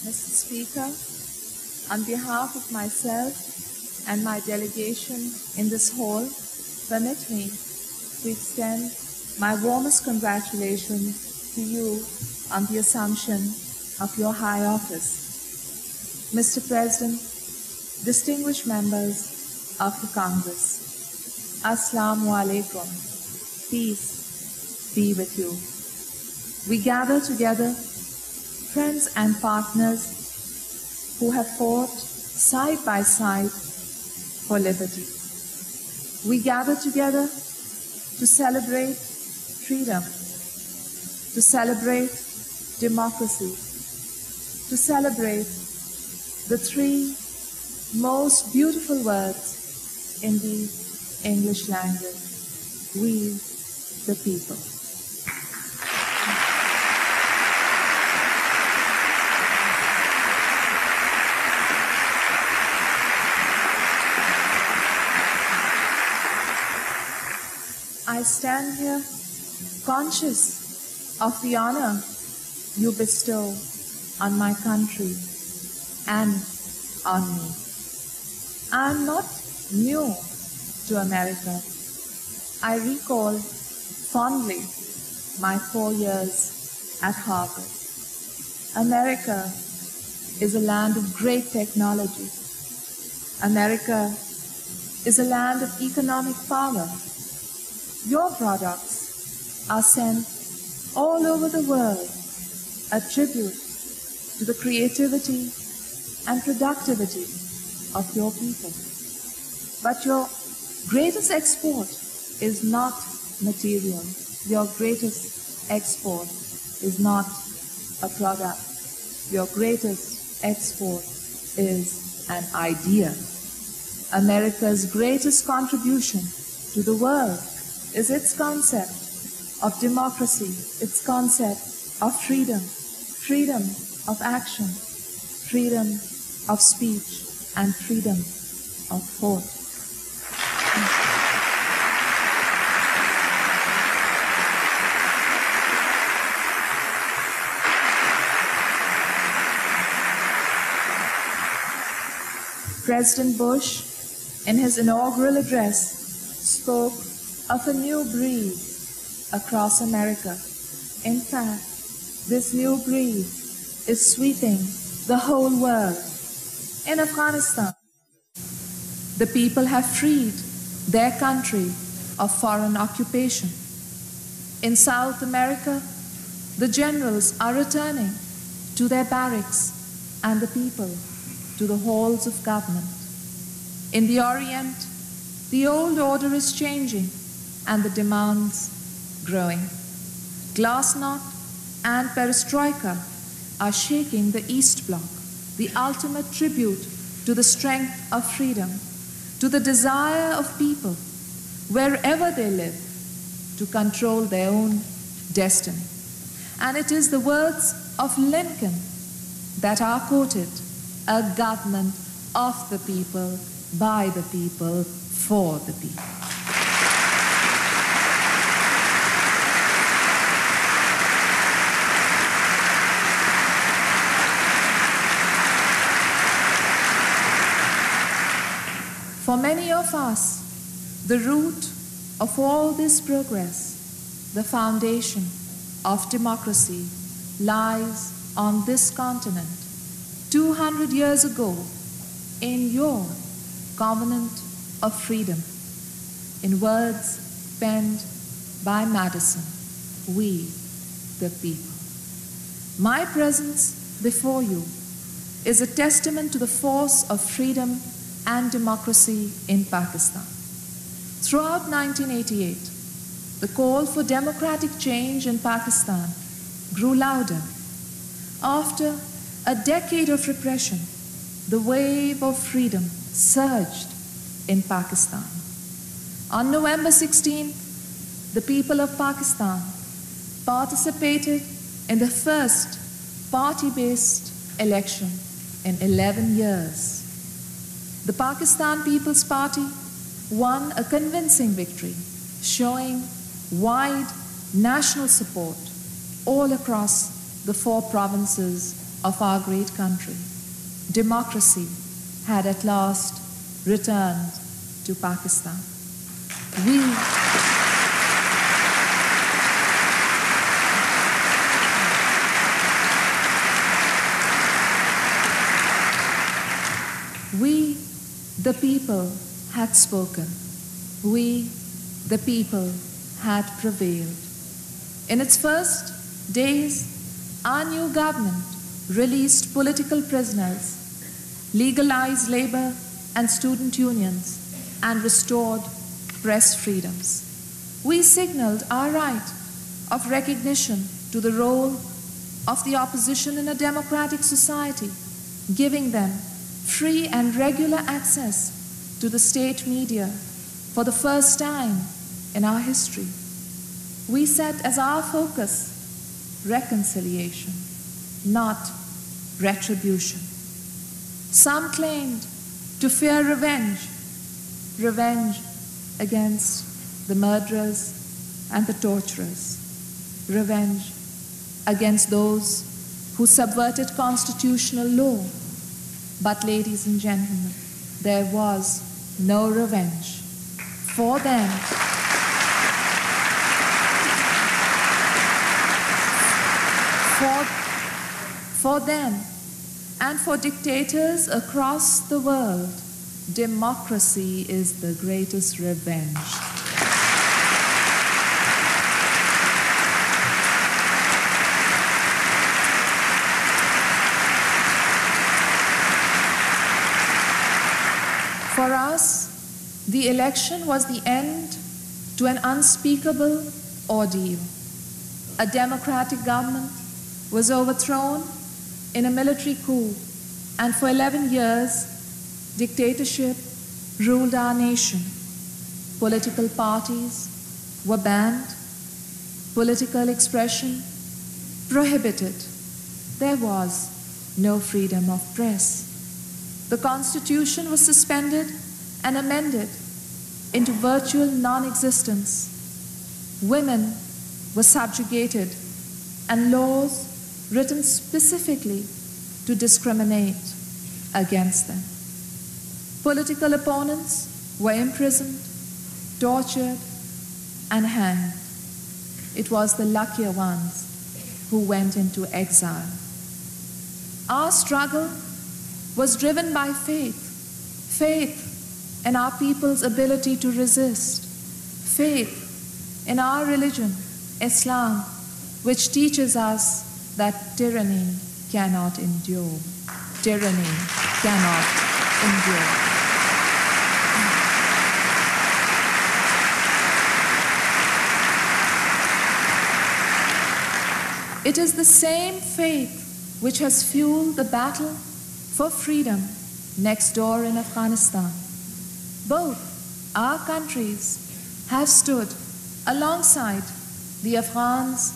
Mr. Speaker, on behalf of myself and my delegation in this hall, permit me to extend my warmest congratulations to you on the assumption of your high office. Mr. President, distinguished members of the Congress, Assalamu alaikum, peace be with you. We gather together friends and partners who have fought side by side for liberty. We gather together to celebrate freedom, to celebrate democracy, to celebrate the three most beautiful words in the English language: we the people. I stand here conscious of the honor you bestow on my country and on me. I am not new to America. I recall fondly my 4 years at Harvard. America is a land of great technology. America is a land of economic power. Your products are sent all over the world, a tribute to the creativity and productivity of your people. But your greatest export is not material. Your greatest export is not a product. Your greatest export is an idea. America's greatest contribution to the world is its concept of democracy, its concept of freedom, freedom of action, freedom of speech, and freedom of thought. President Bush, in his inaugural address, spoke of a new breed across America. In fact, this new breed is sweeping the whole world. In Afghanistan, the people have freed their country of foreign occupation. In South America, the generals are returning to their barracks and the people to the halls of government. In the Orient, the old order is changing and the demands growing. Glasnost and Perestroika are shaking the East Bloc, the ultimate tribute to the strength of freedom, to the desire of people, wherever they live, to control their own destiny. And it is the words of Lincoln that are quoted: a government of the people, by the people, for the people. For many of us, the root of all this progress, the foundation of democracy, lies on this continent 200 years ago in your Covenant of Freedom, in words penned by Madison, we the people. My presence before you is a testament to the force of freedom and democracy in Pakistan. Throughout 1988, the call for democratic change in Pakistan grew louder. After a decade of repression, the wave of freedom surged in Pakistan. On November 16th, the people of Pakistan participated in the first party-based election in 11 years. The Pakistan People's Party won a convincing victory, showing wide national support all across the 4 provinces of our great country. Democracy had at last returned to Pakistan. We, the people, had spoken. We, the people, had prevailed. In its first days, our new government released political prisoners, legalized labor and student unions, and restored press freedoms. We signaled our right of recognition to the role of the opposition in a democratic society, giving them free and regular access to the state media for the first time in our history. We set as our focus reconciliation, not retribution. Some claimed to fear revenge against the murderers and the torturers, revenge against those who subverted constitutional law. But ladies and gentlemen, there was no revenge for them. For them and for dictators across the world, democracy is the greatest revenge. For us, the election was the end to an unspeakable ordeal. A democratic government was overthrown in a military coup, and for 11 years, dictatorship ruled our nation. Political parties were banned, political expression prohibited. There was no freedom of press. The Constitution was suspended and amended into virtual non-existence. Women were subjugated, and laws written specifically to discriminate against them. Political opponents were imprisoned, tortured, and hanged. It was the luckier ones who went into exile. Our struggle was driven by faith in our people's ability to resist, faith in our religion, Islam, which teaches us that tyranny cannot endure. Tyranny cannot endure. It is the same faith which has fueled the battle for freedom next door in Afghanistan. Both our countries have stood alongside the Afghans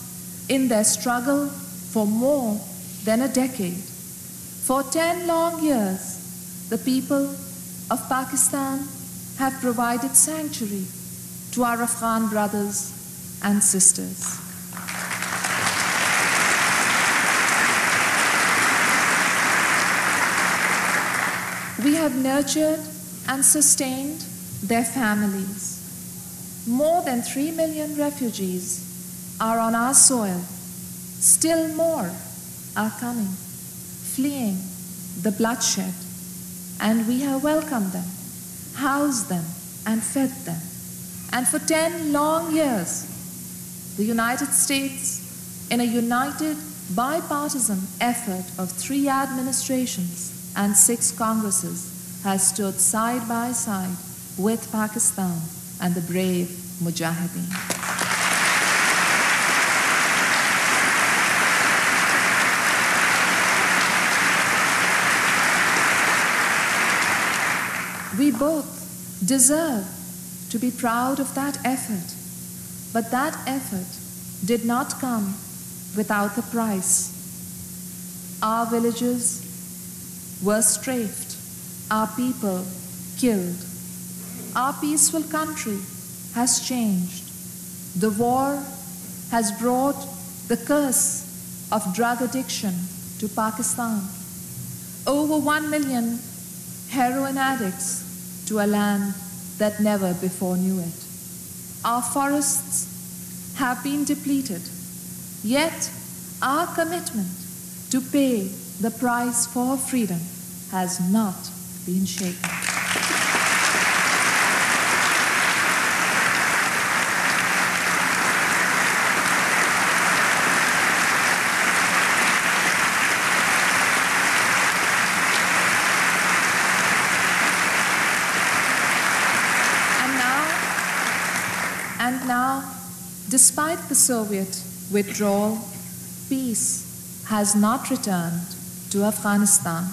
in their struggle for more than a decade. For 10 long years, the people of Pakistan have provided sanctuary to our Afghan brothers and sisters. We have nurtured and sustained their families. More than 3 million refugees are on our soil. Still more are coming, fleeing the bloodshed, and we have welcomed them, housed them, and fed them. And for 10 long years, the United States, in a united bipartisan effort of 3 administrations and 6 Congresses, has stood side by side with Pakistan and the brave Mujahideen. We both deserve to be proud of that effort, but that effort did not come without a price. Our villages were strafed, our people killed. Our peaceful country has changed. The war has brought the curse of drug addiction to Pakistan. Over 1 million heroin addicts to a land that never before knew it. Our forests have been depleted, yet our commitment to pay the price for freedom has not been shaken. And now, despite the Soviet withdrawal, peace has not returned to Afghanistan.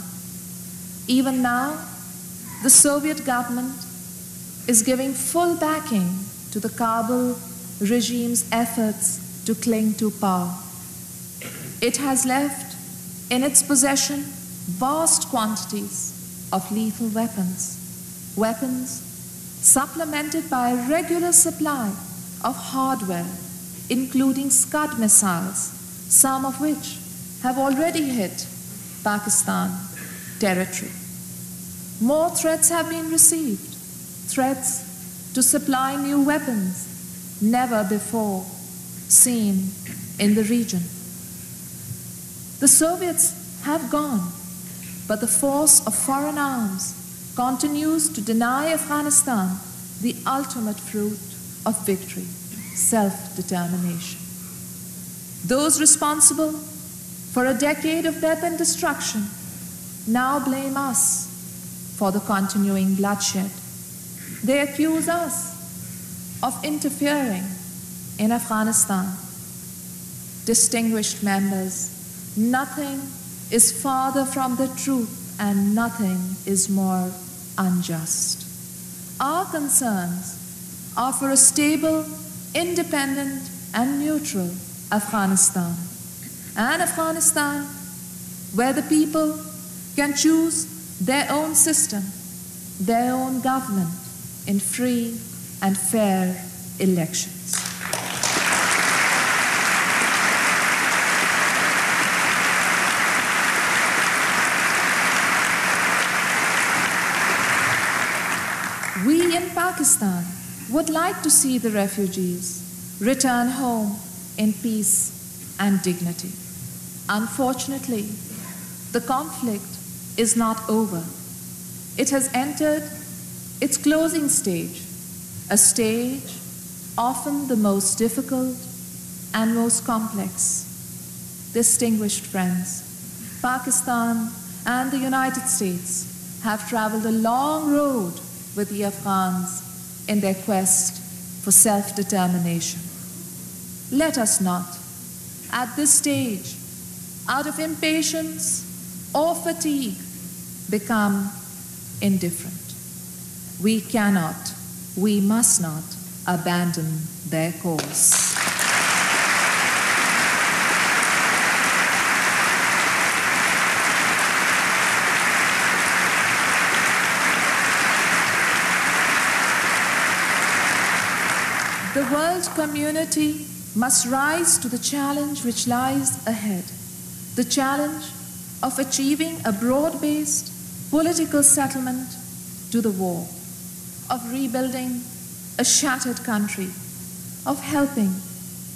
Even now, the Soviet government is giving full backing to the Kabul regime's efforts to cling to power. It has left in its possession vast quantities of lethal weapons, supplemented by a regular supply of hardware, including Scud missiles, some of which have already hit Pakistan territory. More threats have been received, threats to supply new weapons never before seen in the region. The Soviets have gone, but the force of foreign arms continues to deny Afghanistan the ultimate fruit of victory, self-determination. Those responsible for a decade of death and destruction now blame us for the continuing bloodshed. They accuse us of interfering in Afghanistan. Distinguished members, nothing is farther from the truth and nothing is more unjust. Our concerns are for a stable, independent, and neutral Afghanistan. An Afghanistan where the people can choose their own system, their own government in free and fair elections. We in Pakistan would like to see the refugees return home in peace and dignity. Unfortunately, the conflict is not over. It has entered its closing stage, a stage often the most difficult and most complex. Distinguished friends, Pakistan and the United States have traveled a long road with the Afghans in their quest for self-determination. Let us not, at this stage, out of impatience or fatigue, become indifferent. We cannot, we must not abandon their cause. The world community must rise to the challenge which lies ahead, the challenge of achieving a broad-based political settlement to the war, of rebuilding a shattered country, of helping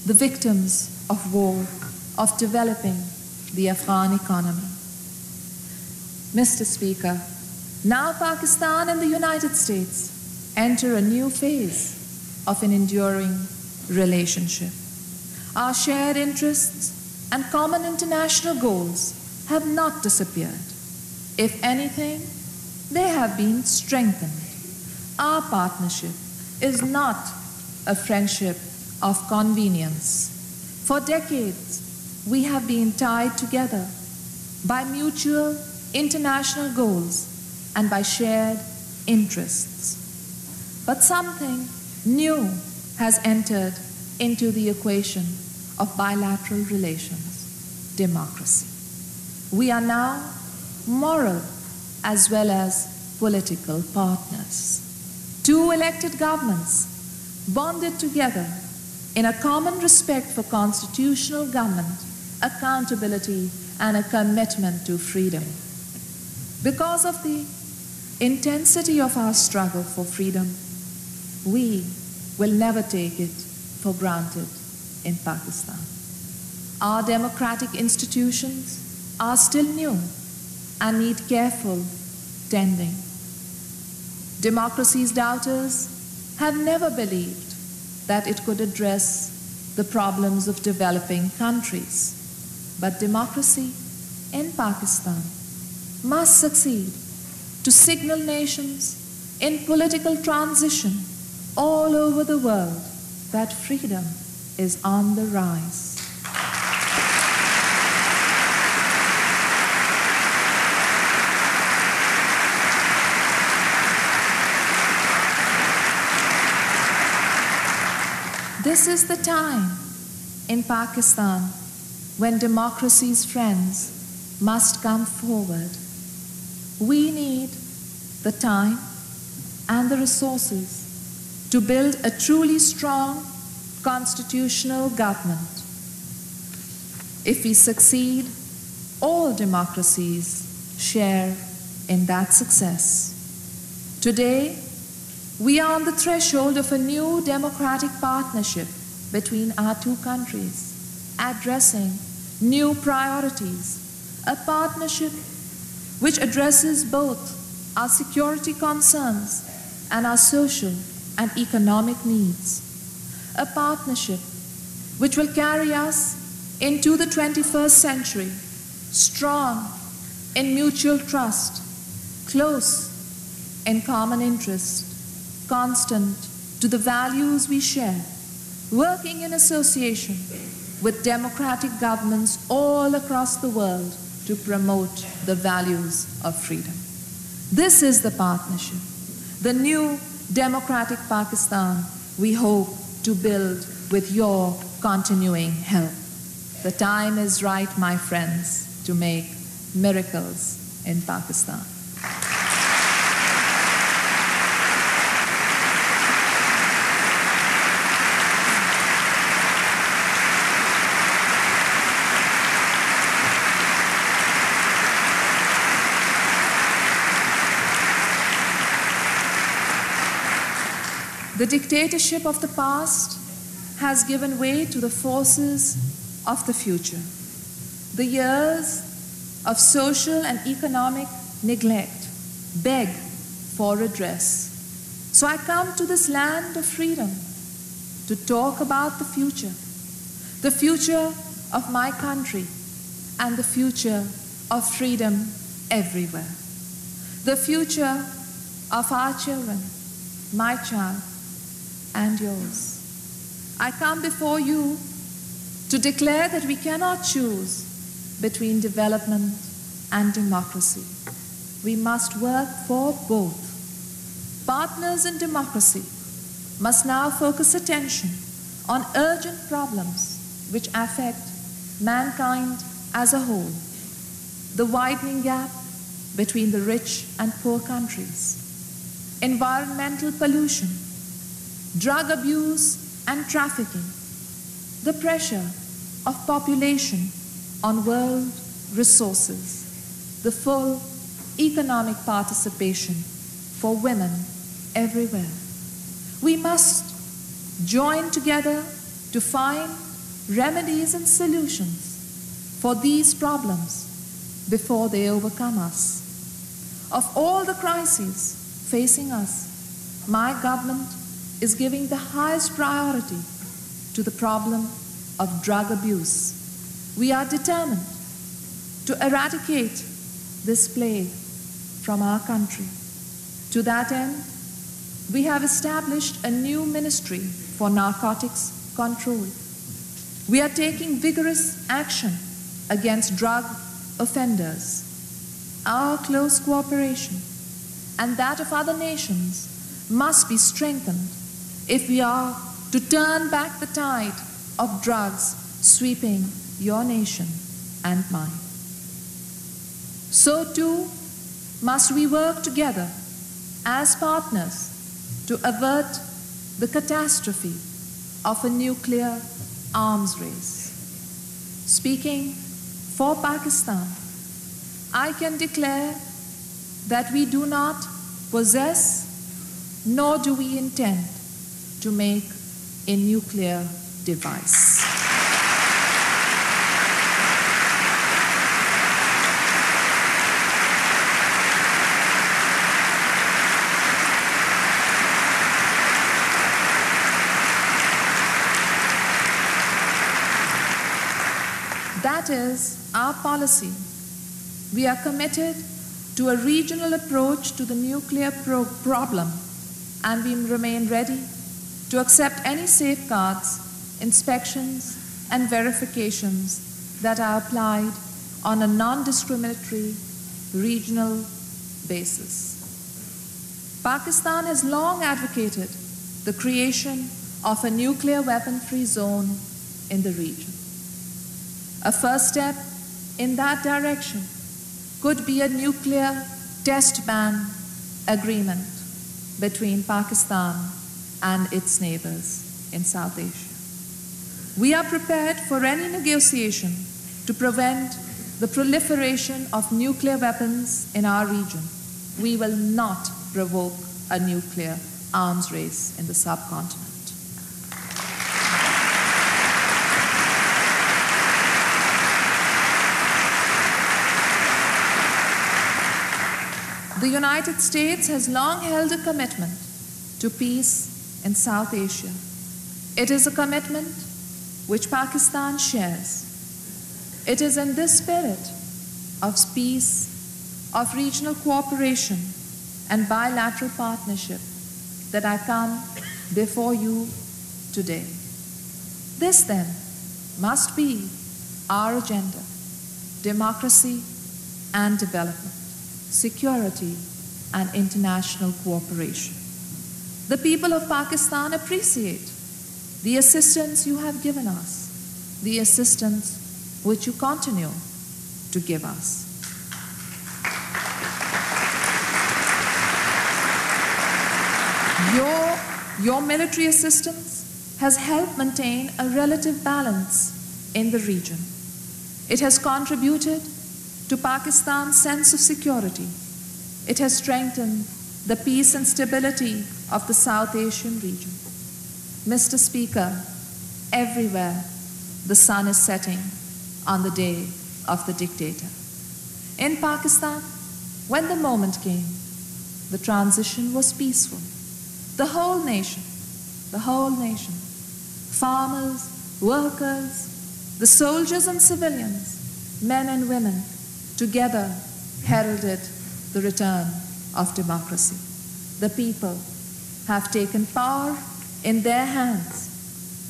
the victims of war, of developing the Afghan economy. Mr. Speaker, now Pakistan and the United States enter a new phase of an enduring relationship. Our shared interests and common international goals have not disappeared. If anything, they have been strengthened. Our partnership is not a friendship of convenience. For decades, we have been tied together by mutual international goals and by shared interests. But something new has entered into the equation of bilateral relations, democracy. We are now moral as well as political partners. Two elected governments bonded together in a common respect for constitutional government, accountability, and a commitment to freedom. Because of the intensity of our struggle for freedom, we will never take it for granted in Pakistan. Our democratic institutions are still new and need careful tending. Democracy's doubters have never believed that it could address the problems of developing countries. But democracy in Pakistan must succeed to signal nations in political transition all over the world that freedom is on the rise. This is the time in Pakistan when democracy's friends must come forward. We need the time and the resources to build a truly strong constitutional government. If we succeed, all democracies share in that success. Today, we are on the threshold of a new democratic partnership between our two countries, addressing new priorities, a partnership which addresses both our security concerns and our social and economic needs, a partnership which will carry us into the 21st century, strong in mutual trust, close in common interest, constant to the values we share, working in association with democratic governments all across the world to promote the values of freedom. This is the partnership, the new democratic Pakistan we hope to build with your continuing help. The time is right, my friends, to make miracles in Pakistan. The dictatorship of the past has given way to the forces of the future. The years of social and economic neglect beg for redress. So I come to this land of freedom to talk about the future of my country and the future of freedom everywhere, the future of our children, my child, and yours. I come before you to declare that we cannot choose between development and democracy. We must work for both. Partners in democracy must now focus attention on urgent problems which affect mankind as a whole. The widening gap between the rich and poor countries, environmental pollution, drug abuse and trafficking, the pressure of population on world resources, the full economic participation for women everywhere. We must join together to find remedies and solutions for these problems before they overcome us. Of all the crises facing us, my government is giving the highest priority to the problem of drug abuse. We are determined to eradicate this plague from our country. To that end, we have established a new ministry for narcotics control. We are taking vigorous action against drug offenders. Our close cooperation and that of other nations must be strengthened if we are to turn back the tide of drugs sweeping your nation and mine. So too must we work together as partners to avert the catastrophe of a nuclear arms race. Speaking For Pakistan, I can declare that we do not possess nor do we intend to make a nuclear device. That is our policy. We are committed to a regional approach to the nuclear problem, and we remain ready to accept any safeguards, inspections, and verifications that are applied on a non-discriminatory regional basis. Pakistan has long advocated the creation of a nuclear weapon-free zone in the region. A first step in that direction could be a nuclear test ban agreement between Pakistan and its neighbors in South Asia. We are prepared for any negotiation to prevent the proliferation of nuclear weapons in our region. We will not provoke a nuclear arms race in the subcontinent. The United States has long held a commitment to peace in South Asia. It is a commitment which Pakistan shares. It is in this spirit of peace, of regional cooperation, and bilateral partnership that I come before you today. This, then, must be our agenda: democracy and development, security and international cooperation. The people of Pakistan appreciate the assistance you have given us, the assistance which you continue to give us. Your military assistance has helped maintain a relative balance in the region. It has contributed to Pakistan's sense of security. It has strengthened the peace and stability of the South Asian region. Mr. Speaker, everywhere the sun is setting on the day of the dictator. In Pakistan, when the moment came, the transition was peaceful. The whole nation, farmers, workers, the soldiers and civilians, men and women, together heralded the return of democracy. The people have taken power in their hands,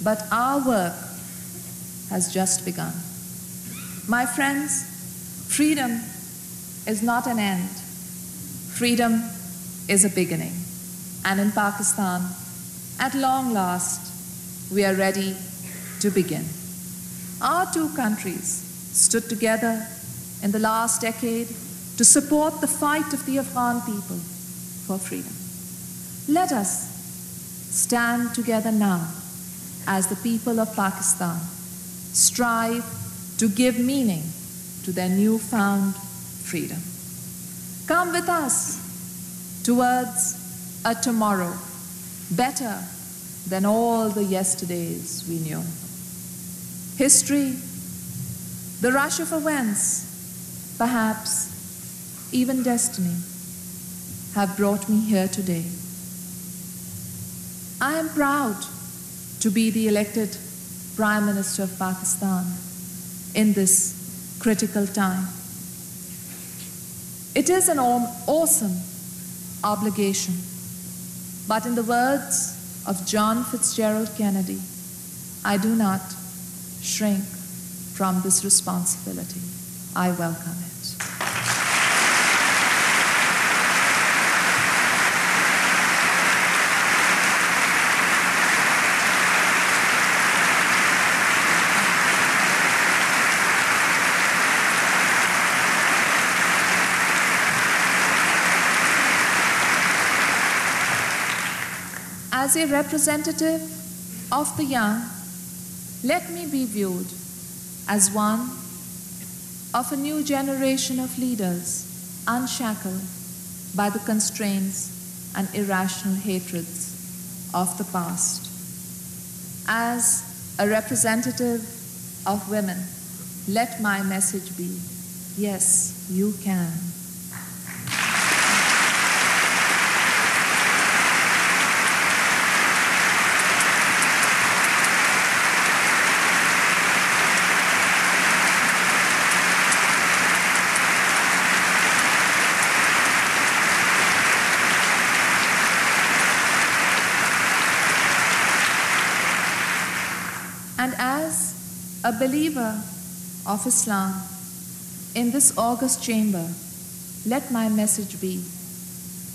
but our work has just begun. My friends, freedom is not an end. Freedom is a beginning. And in Pakistan, at long last, we are ready to begin. Our two countries stood together in the last decade to support the fight of the Afghan people for freedom. Let us stand together now as the people of Pakistan strive to give meaning to their newfound freedom. Come with us towards a tomorrow better than all the yesterdays we knew. History, the rush of events, perhaps even destiny, have brought me here today. I am proud to be the elected Prime Minister of Pakistan in this critical time. It is an awesome obligation, but in the words of John Fitzgerald Kennedy, I do not shrink from this responsibility. I welcome it. As a representative of the young, let me be viewed as one of a new generation of leaders unshackled by the constraints and irrational hatreds of the past. As a representative of women, let my message be, yes, you can. And as a believer of Islam in this august chamber, let my message be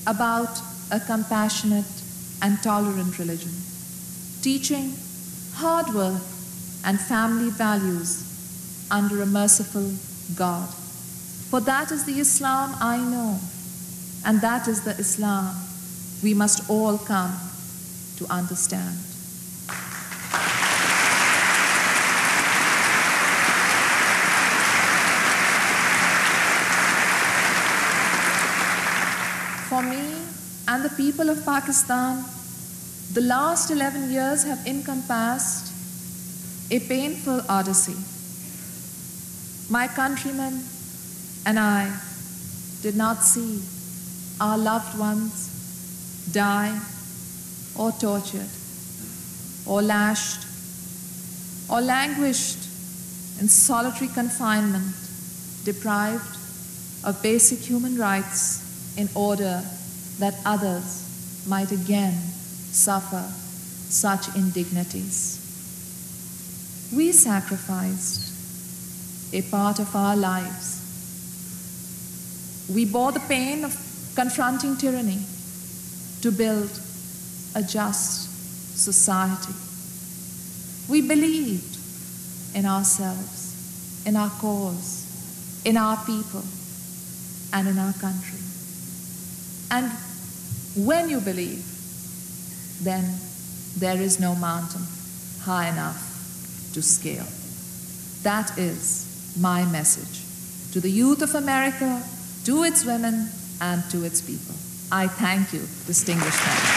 about a compassionate and tolerant religion, teaching hard work and family values under a merciful God. For that is the Islam I know, and that is the Islam we must all come to understand. For me and the people of Pakistan, the last 11 years have encompassed a painful odyssey. My countrymen and I did not see our loved ones die or tortured or lashed or languished in solitary confinement, deprived of basic human rights in order that others might again suffer such indignities. We sacrificed a part of our lives. We bore the pain of confronting tyranny to build a just society. We believed in ourselves, in our cause, in our people, and in our country. And when you believe, then there is no mountain high enough to scale. That is my message to the youth of America, to its women, and to its people. I thank you, distinguished friends.